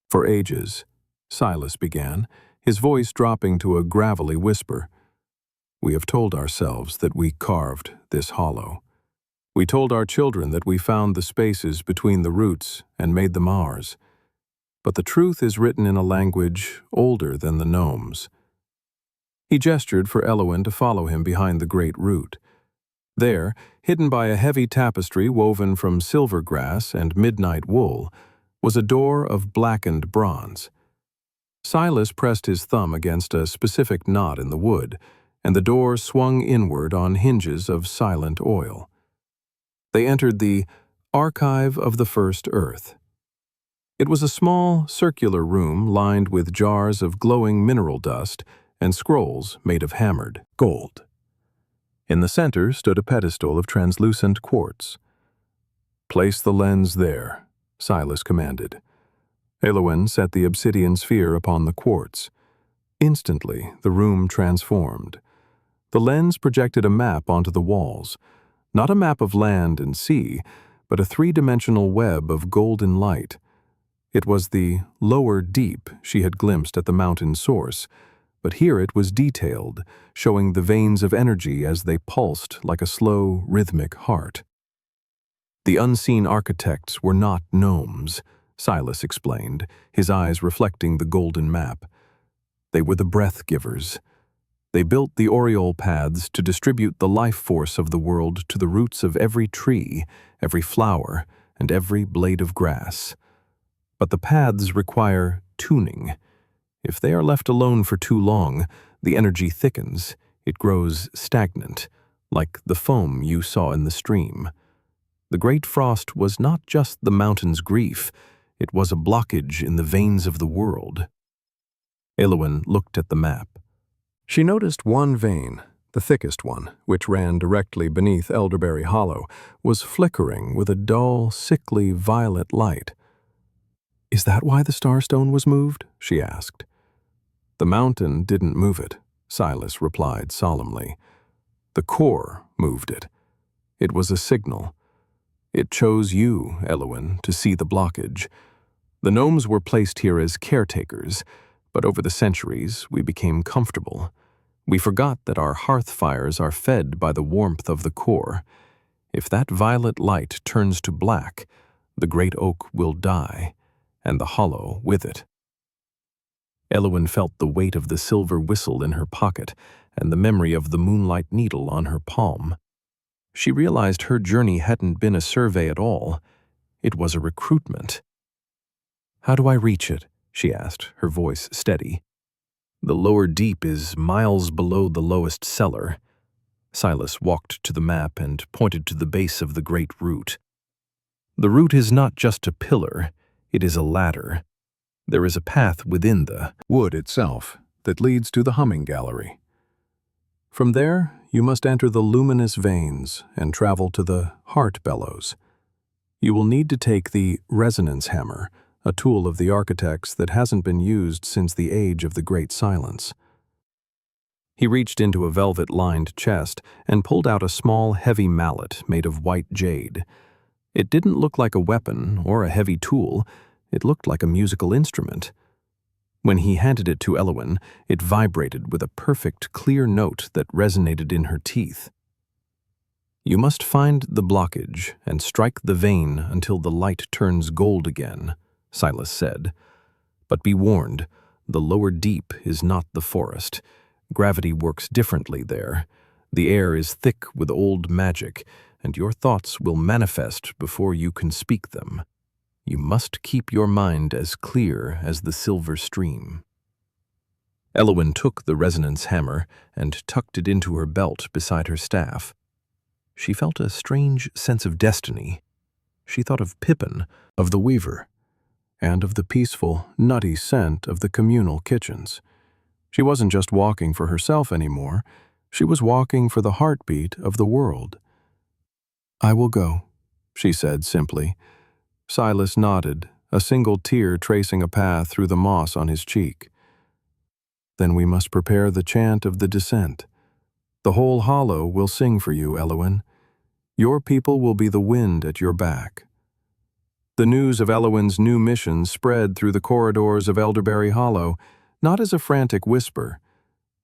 "For ages," Silas began, his voice dropping to a gravelly whisper, "we have told ourselves that we carved this hollow. We told our children that we found the spaces between the roots and made them ours. But the truth is written in a language older than the gnomes." He gestured for Elowen to follow him behind the great root. There, hidden by a heavy tapestry woven from silver grass and midnight wool, was a door of blackened bronze. Silas pressed his thumb against a specific knot in the wood, and the door swung inward on hinges of silent oil. They entered the Archive of the First Earth. It was a small, circular room lined with jars of glowing mineral dust and scrolls made of hammered gold. In the center stood a pedestal of translucent quartz. "Place the lens there," Silas commanded. Elowen set the obsidian sphere upon the quartz. Instantly, the room transformed. The lens projected a map onto the walls, not a map of land and sea, but a three-dimensional web of golden light. It was the lower deep she had glimpsed at the mountain source, but here it was detailed, showing the veins of energy as they pulsed like a slow, rhythmic heart. "The unseen architects were not gnomes," Silas explained, his eyes reflecting the golden map. "They were the breath givers. They built the aureole paths to distribute the life force of the world to the roots of every tree, every flower, and every blade of grass. But the paths require tuning. If they are left alone for too long, the energy thickens, it grows stagnant, like the foam you saw in the stream. The great frost was not just the mountain's grief, it was a blockage in the veins of the world." Elowen looked at the map. She noticed one vein, the thickest one, which ran directly beneath Elderberry Hollow, was flickering with a dull, sickly violet light. "Is that why the starstone was moved?" she asked. "The mountain didn't move it," Silas replied solemnly. "The core moved it. It was a signal. It chose you, Elowen, to see the blockage. The gnomes were placed here as caretakers, but over the centuries we became comfortable. We forgot that our hearth fires are fed by the warmth of the core. If that violet light turns to black, the great oak will die, and the hollow with it." Elowen felt the weight of the silver whistle in her pocket and the memory of the moonlight needle on her palm. She realized her journey hadn't been a survey at all. It was a recruitment. "How do I reach it?" she asked, her voice steady. "The lower deep is miles below the lowest cellar." Silas walked to the map and pointed to the base of the great root. The root is not just a pillar, it is a ladder. There is a path within the wood itself that leads to the humming gallery. From there, you must enter the luminous veins and travel to the heart bellows. You will need to take the resonance hammer, a tool of the architects that hasn't been used since the age of the Great Silence. He reached into a velvet-lined chest and pulled out a small, heavy mallet made of white jade. It didn't look like a weapon or a heavy tool, it looked like a musical instrument. When he handed it to Elowen, it vibrated with a perfect, clear note that resonated in her teeth. You must find the blockage and strike the vein until the light turns gold again, Silas said. But be warned, the lower deep is not the forest. Gravity works differently there. The air is thick with old magic, and your thoughts will manifest before you can speak them. You must keep your mind as clear as the silver stream. Elowen took the resonance hammer and tucked it into her belt beside her staff. She felt a strange sense of destiny. She thought of Pippin, of the weaver, and of the peaceful, nutty scent of the communal kitchens. She wasn't just walking for herself anymore, she was walking for the heartbeat of the world. "I will go," she said simply. Silas nodded, a single tear tracing a path through the moss on his cheek. "Then we must prepare the chant of the descent. The whole hollow will sing for you, Elowen. Your people will be the wind at your back." The news of Elowen's new mission spread through the corridors of Elderberry Hollow, not as a frantic whisper,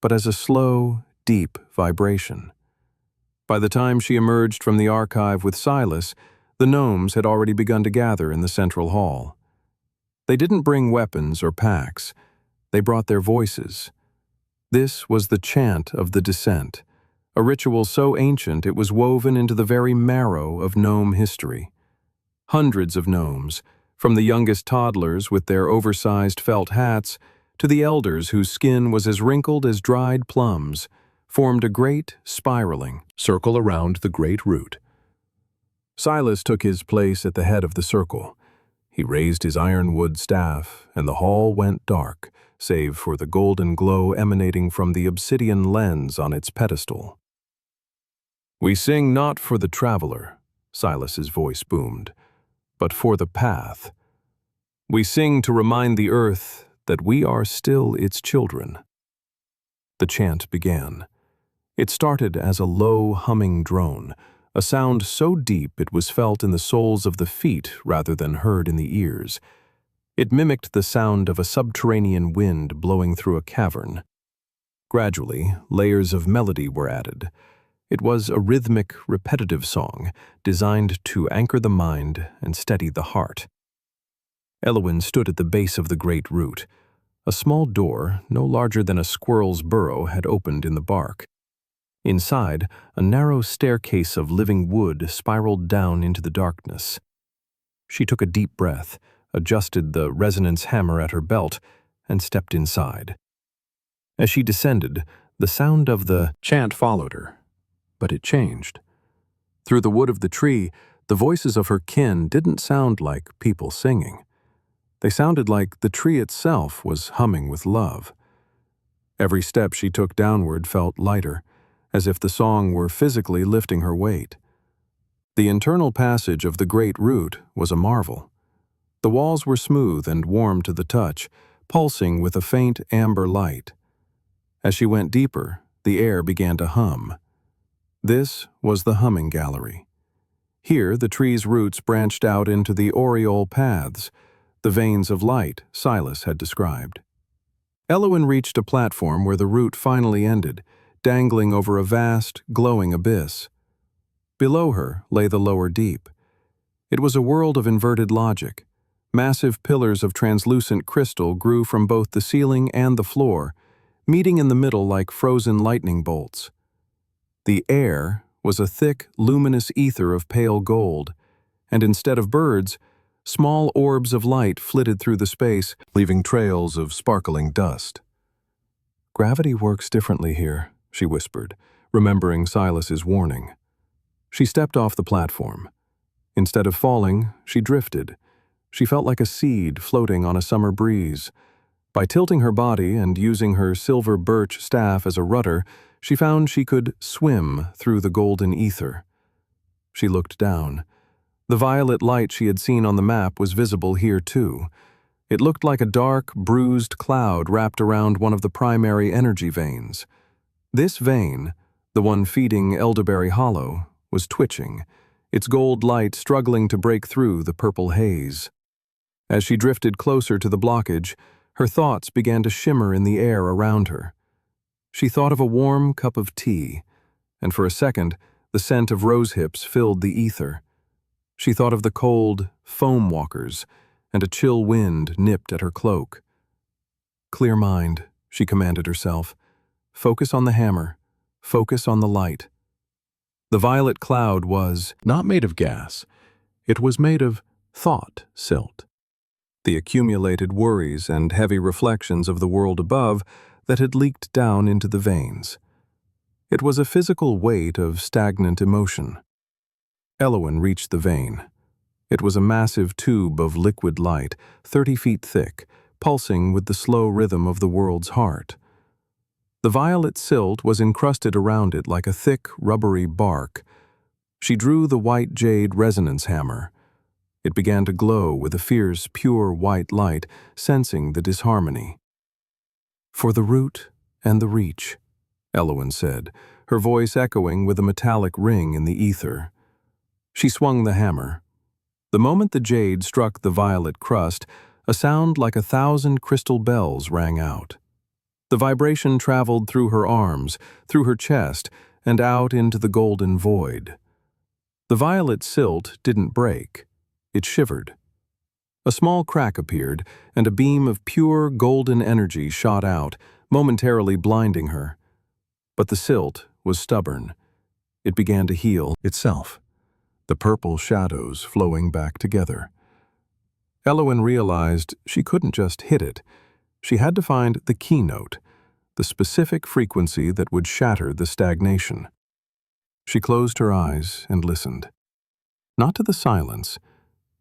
but as a slow, deep vibration. By the time she emerged from the archive with Silas, the gnomes had already begun to gather in the central hall. They didn't bring weapons or packs. They brought their voices. This was the chant of the descent, a ritual so ancient it was woven into the very marrow of gnome history. Hundreds of gnomes, from the youngest toddlers with their oversized felt hats to the elders whose skin was as wrinkled as dried plums, formed a great, spiraling circle around the great root. Silas took his place at the head of the circle. He raised his ironwood staff, and the hall went dark, save for the golden glow emanating from the obsidian lens on its pedestal. "We sing not for the traveler," Silas's voice boomed, "but for the path. We sing to remind the earth that we are still its children." The chant began. It started as a low, humming drone, a sound so deep it was felt in the soles of the feet rather than heard in the ears. It mimicked the sound of a subterranean wind blowing through a cavern. Gradually, layers of melody were added. It was a rhythmic, repetitive song, designed to anchor the mind and steady the heart. Elowen stood at the base of the great root. A small door, no larger than a squirrel's burrow, had opened in the bark. Inside, a narrow staircase of living wood spiraled down into the darkness. She took a deep breath, adjusted the resonance hammer at her belt, and stepped inside. As she descended, the sound of the chant followed her, but it changed. Through the wood of the tree, the voices of her kin didn't sound like people singing. They sounded like the tree itself was humming with love. Every step she took downward felt lighter, as if the song were physically lifting her weight. The internal passage of the great root was a marvel. The walls were smooth and warm to the touch, pulsing with a faint amber light. As she went deeper, the air began to hum. This was the humming gallery. Here, the tree's roots branched out into the aureole paths, the veins of light Silas had described. Elowen reached a platform where the root finally ended, dangling over a vast, glowing abyss. Below her lay the lower deep. It was a world of inverted logic. Massive pillars of translucent crystal grew from both the ceiling and the floor, meeting in the middle like frozen lightning bolts. The air was a thick, luminous ether of pale gold, and instead of birds, small orbs of light flitted through the space, leaving trails of sparkling dust. "Gravity works differently here," she whispered, remembering Silas's warning. She stepped off the platform. Instead of falling, she drifted. She felt like a seed floating on a summer breeze. By tilting her body and using her silver birch staff as a rudder, she found she could swim through the golden ether. She looked down. The violet light she had seen on the map was visible here too. It looked like a dark, bruised cloud wrapped around one of the primary energy veins. This vein, the one feeding Elderberry Hollow, was twitching, its gold light struggling to break through the purple haze. As she drifted closer to the blockage, her thoughts began to shimmer in the air around her. She thought of a warm cup of tea, and for a second, the scent of rose hips filled the ether. She thought of the cold, foam walkers, and a chill wind nipped at her cloak. "Clear mind," she commanded herself. "Focus on the hammer. Focus on the light." The violet cloud was not made of gas. It was made of thought silt. The accumulated worries and heavy reflections of the world above that had leaked down into the veins. It was a physical weight of stagnant emotion. Elowen reached the vein. It was a massive tube of liquid light, 30 feet thick, pulsing with the slow rhythm of the world's heart. The violet silt was encrusted around it like a thick, rubbery bark. She drew the white jade resonance hammer. It began to glow with a fierce, pure white light, sensing the disharmony. "For the root and the reach," Elowen said, her voice echoing with a metallic ring in the ether. She swung the hammer. The moment the jade struck the violet crust, a sound like 1,000 crystal bells rang out. The vibration traveled through her arms, through her chest, and out into the golden void. The violet silt didn't break. It shivered. A small crack appeared, and a beam of pure golden energy shot out, momentarily blinding her. But the silt was stubborn. It began to heal itself, the purple shadows flowing back together. Elowen realized she couldn't just hit it. She had to find the keynote, the specific frequency that would shatter the stagnation. She closed her eyes and listened. Not to the silence,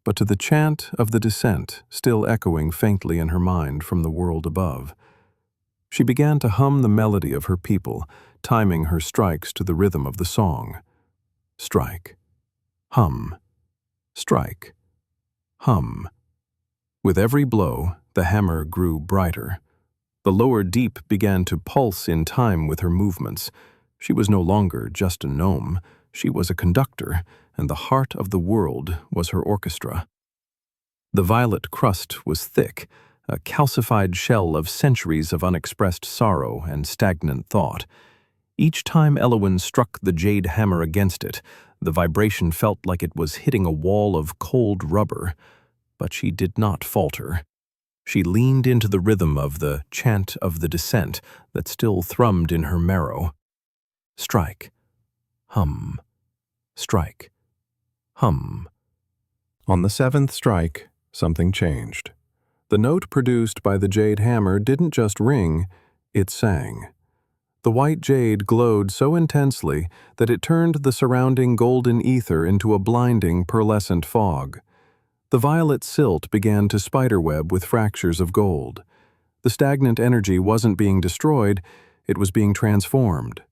but to the chant of the descent still echoing faintly in her mind from the world above. She began to hum the melody of her people, timing her strikes to the rhythm of the song. Strike. Hum. Strike. Hum. With every blow, the hammer grew brighter. The lower deep began to pulse in time with her movements. She was no longer just a gnome. She was a conductor, and the heart of the world was her orchestra. The violet crust was thick, a calcified shell of centuries of unexpressed sorrow and stagnant thought. Each time Elowen struck the jade hammer against it, the vibration felt like it was hitting a wall of cold rubber. But she did not falter. She leaned into the rhythm of the chant of the descent that still thrummed in her marrow. Strike. Hum. Strike. Hum. On the 7th strike, something changed. The note produced by the jade hammer didn't just ring, it sang. The white jade glowed so intensely that it turned the surrounding golden ether into a blinding pearlescent fog. The violet silt began to spiderweb with fractures of gold. The stagnant energy wasn't being destroyed, it was being transformed.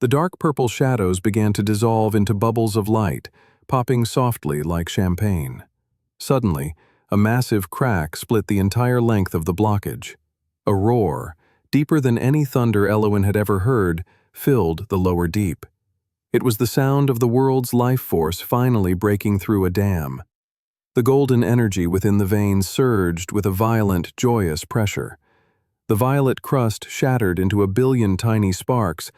The dark purple shadows began to dissolve into bubbles of light, popping softly like champagne. Suddenly, a massive crack split the entire length of the blockage. A roar, deeper than any thunder Elowen had ever heard, filled the lower deep. It was the sound of the world's life force finally breaking through a dam. The golden energy within the veins surged with a violent, joyous pressure. The violet crust shattered into a billion tiny sparks,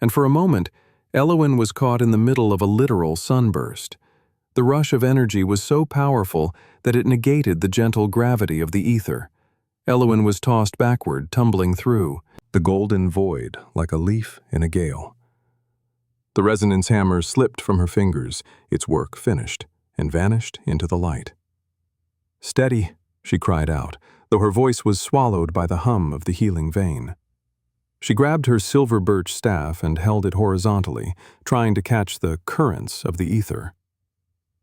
and for a moment, Elowen was caught in the middle of a literal sunburst. The rush of energy was so powerful that it negated the gentle gravity of the ether. Elowen was tossed backward, tumbling through the golden void like a leaf in a gale. The resonance hammer slipped from her fingers, its work finished, and vanished into the light. "Steady," she cried out, though her voice was swallowed by the hum of the healing vein. She grabbed her silver birch staff and held it horizontally, trying to catch the currents of the ether.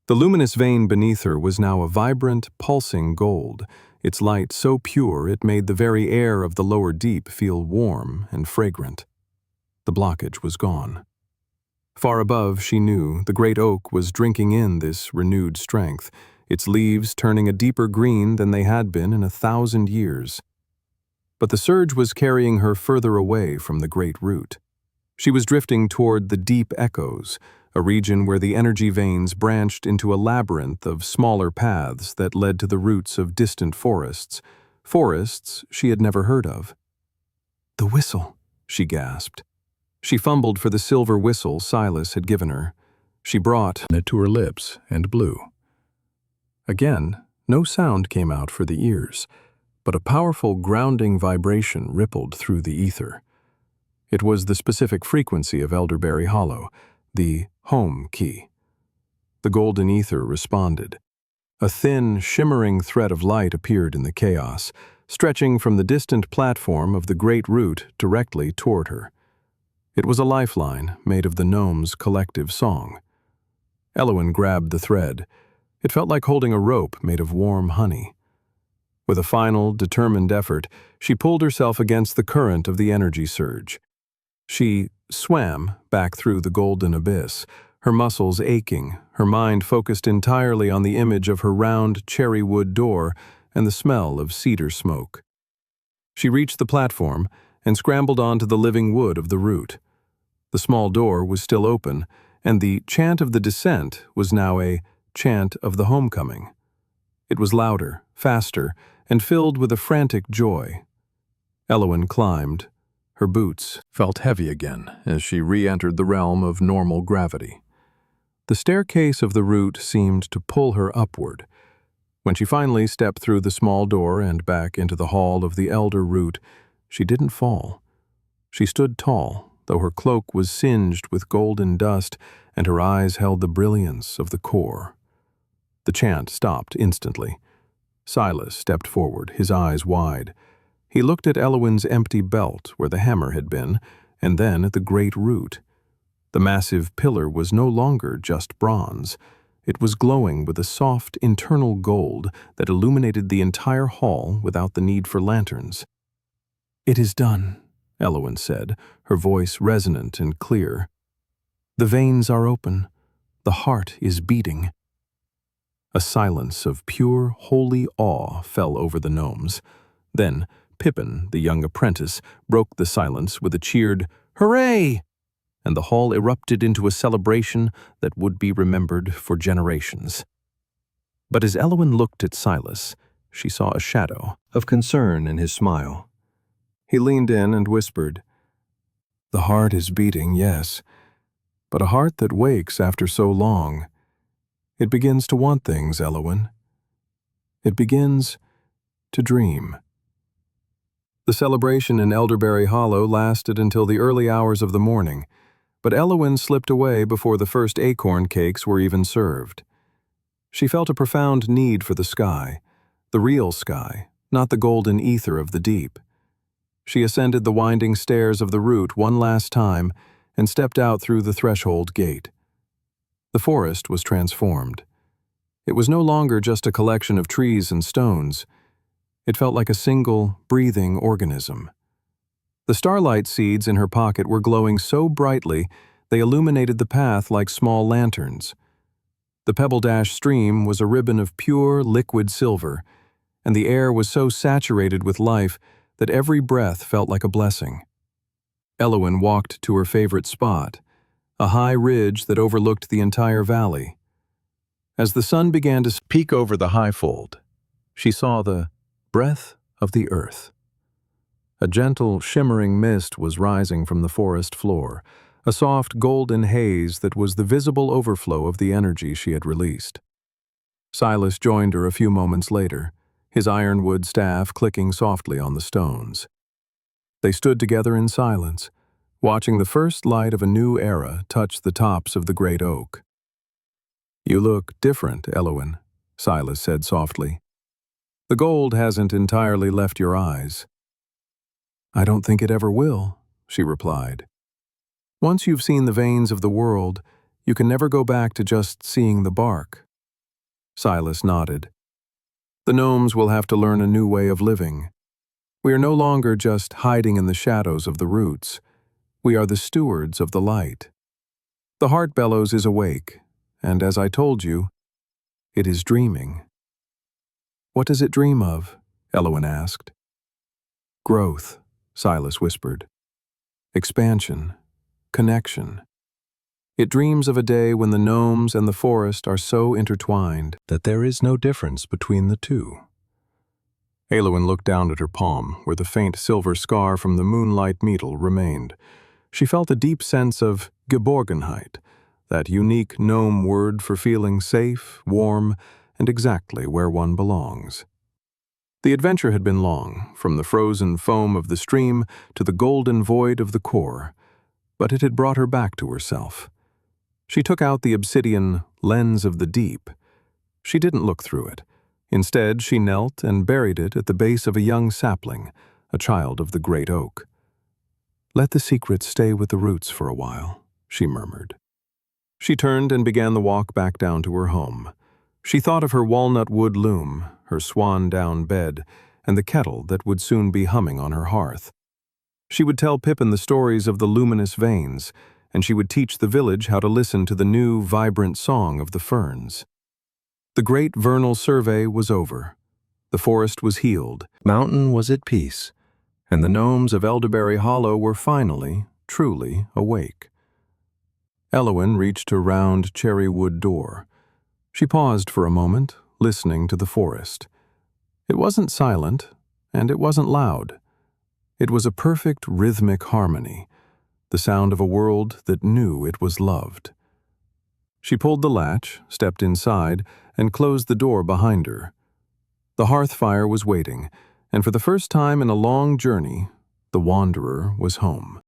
The luminous vein beneath her was now a vibrant, pulsing gold, its light so pure it made the very air of the lower deep feel warm and fragrant. The blockage was gone. Far above, she knew, the great oak was drinking in this renewed strength, its leaves turning a deeper green than they had been in 1,000 years. But the surge was carrying her further away from the great root. She was drifting toward the deep echoes, a region where the energy veins branched into a labyrinth of smaller paths that led to the roots of distant forests she had never heard of. "The whistle," she gasped. She fumbled for the silver whistle Silas had given her. She brought it to her lips and blew. Again, no sound came out for the ears, but a powerful grounding vibration rippled through the ether. It was the specific frequency of Elderberry Hollow, the home key. The golden ether responded. A thin, shimmering thread of light appeared in the chaos, stretching from the distant platform of the great root directly toward her. It was a lifeline made of the gnome's collective song. Elowen grabbed the thread. It felt like holding a rope made of warm honey. With a final, determined effort, she pulled herself against the current of the energy surge. She swam back through the golden abyss, her muscles aching, her mind focused entirely on the image of her round cherry wood door and the smell of cedar smoke. She reached the platform and scrambled onto the living wood of the root. The small door was still open, and the chant of the descent was now a chant of the homecoming. It was louder, faster, and filled with a frantic joy. Elowen climbed. Her boots felt heavy again as she re-entered the realm of normal gravity. The staircase of the root seemed to pull her upward. When she finally stepped through the small door and back into the hall of the elder root, she didn't fall. She stood tall, though her cloak was singed with golden dust and her eyes held the brilliance of the core. The chant stopped instantly. Silas stepped forward, his eyes wide. He looked at Elowen's empty belt where the hammer had been, and then at the great root. The massive pillar was no longer just bronze. It was glowing with a soft internal gold that illuminated the entire hall without the need for lanterns. "It is done," Elowen said, her voice resonant and clear. "The veins are open. The heart is beating." A silence of pure, holy awe fell over the gnomes. Then Pippin, the young apprentice, broke the silence with a cheered, "Hooray!" and the hall erupted into a celebration that would be remembered for generations. But as Elowen looked at Silas, she saw a shadow of concern in his smile. He leaned in and whispered, "The heart is beating, yes, but a heart that wakes after so long, it begins to want things, Elowen. It begins to dream." The celebration in Elderberry Hollow lasted until the early hours of the morning, but Elowen slipped away before the first acorn cakes were even served. She felt a profound need for the sky, the real sky, not the golden ether of the deep. She ascended the winding stairs of the root one last time and stepped out through the threshold gate. The forest was transformed. It was no longer just a collection of trees and stones. It felt like a single, breathing organism. The starlight seeds in her pocket were glowing so brightly they illuminated the path like small lanterns. The Pebble Dash stream was a ribbon of pure, liquid silver, and the air was so saturated with life that every breath felt like a blessing. Elowen walked to her favorite spot, a high ridge that overlooked the entire valley. As the sun began to peek over the high fold, she saw the breath of the earth. A gentle, shimmering mist was rising from the forest floor, a soft golden haze that was the visible overflow of the energy she had released. Silas joined her a few moments later, his ironwood staff clicking softly on the stones. They stood together in silence, watching the first light of a new era touch the tops of the great oak. "You look different, Elowen," Silas said softly. "The gold hasn't entirely left your eyes." "I don't think it ever will," she replied. Once you've seen the veins of the world, you can never go back to just seeing the bark. Silas nodded. The gnomes will have to learn a new way of living. We are no longer just hiding in the shadows of the roots. We are the stewards of the light. The heart bellows is awake, and as I told you, it is dreaming. What does it dream of? Elowen asked. Growth, Silas whispered. Expansion, connection. It dreams of a day when the gnomes and the forest are so intertwined that there is no difference between the two. Elowen looked down at her palm, where the faint silver scar from the moonlight needle remained. She felt a deep sense of Geborgenheit, that unique gnome word for feeling safe, warm, and exactly where one belongs. The adventure had been long, from the frozen foam of the stream to the golden void of the core, but it had brought her back to herself. She took out the obsidian lens of the deep. She didn't look through it. Instead, she knelt and buried it at the base of a young sapling, a child of the great oak. Let the secret stay with the roots for a while, she murmured. She turned and began the walk back down to her home. She thought of her walnut wood loom, her swan-down bed, and the kettle that would soon be humming on her hearth. She would tell Pippin the stories of the luminous veins, and she would teach the village how to listen to the new, vibrant song of the ferns. The great Vernal Survey was over. The forest was healed, mountain was at peace, and the gnomes of Elderberry Hollow were finally, truly awake. Elowen reached her round cherry-wood door. She paused for a moment, listening to the forest. It wasn't silent, and it wasn't loud. It was a perfect rhythmic harmony, the sound of a world that knew it was loved. She pulled the latch, stepped inside, and closed the door behind her. The hearth fire was waiting, and for the first time in a long journey, the wanderer was home.